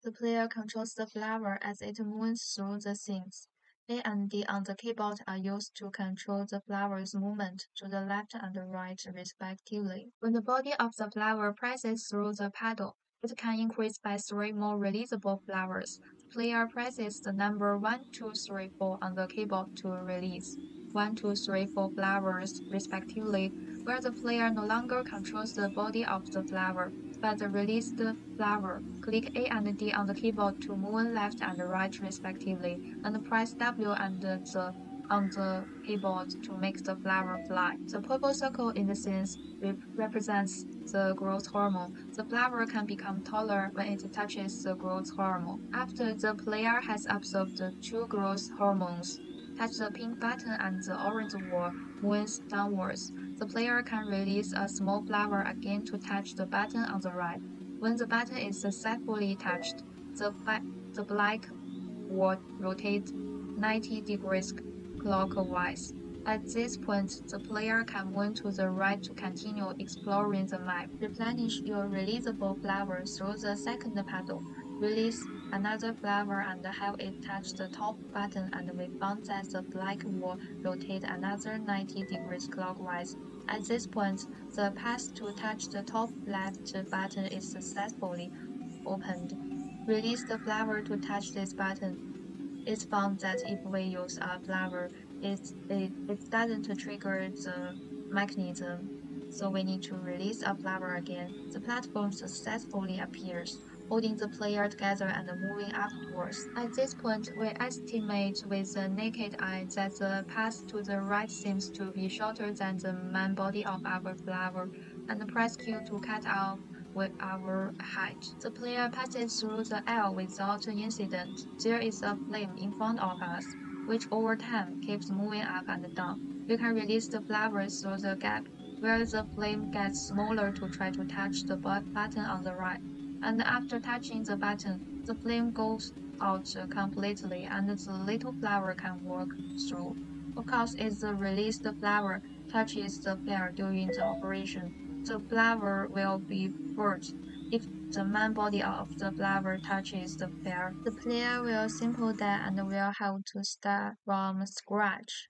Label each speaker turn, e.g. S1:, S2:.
S1: The player controls the flower as it moves through the scenes. A and D on the keyboard are used to control the flower's movement to the left and the right respectively. When the body of the flower passes through the paddle, it can increase by 3 more releasable flowers. The player presses the number 1, 2, 3, 4 on the keyboard to release 1, 2, 3, 4 flowers respectively, where the player no longer controls the body of the flower but the released flower. Click A and D on the keyboard to move left and right respectively, and press W and the on the keyboard to make the flower fly. The purple circle in the scenes represents the growth hormone. The flower can become taller when it touches the growth hormone. After the player has absorbed the two growth hormones, touch the pink button and the orange wall moves downwards. The player can release a small flower again to touch the button on the right. When the button is successfully touched, the black wall rotates 90 degrees clockwise. At this point, the player can move to the right to continue exploring the map. Replenish your releasable flower through the second paddle. Release another flower and have it touch the top button, and we found that the black wall rotate another 90 degrees clockwise. At this point, the path to touch the top left button is successfully opened. Release the flower to touch this button. It's found that if we use a flower, it doesn't trigger the mechanism, so we need to release a flower again. The platform successfully appears, holding the player together and moving upwards. At this point, we estimate with the naked eye that the path to the right seems to be shorter than the main body of our flower, and press Q to cut off with our height. The player passes through the air without incident. There is a flame in front of us, which over time keeps moving up and down. You can release the flower through the gap, where the flame gets smaller to try to touch the button on the right. And after touching the button, the flame goes out completely and the little flower can walk through. Of course, if the released flower touches the flare during the operation, the flower will be burnt. If the main body of the flower touches the flare, the player will simply die and will have to start from scratch.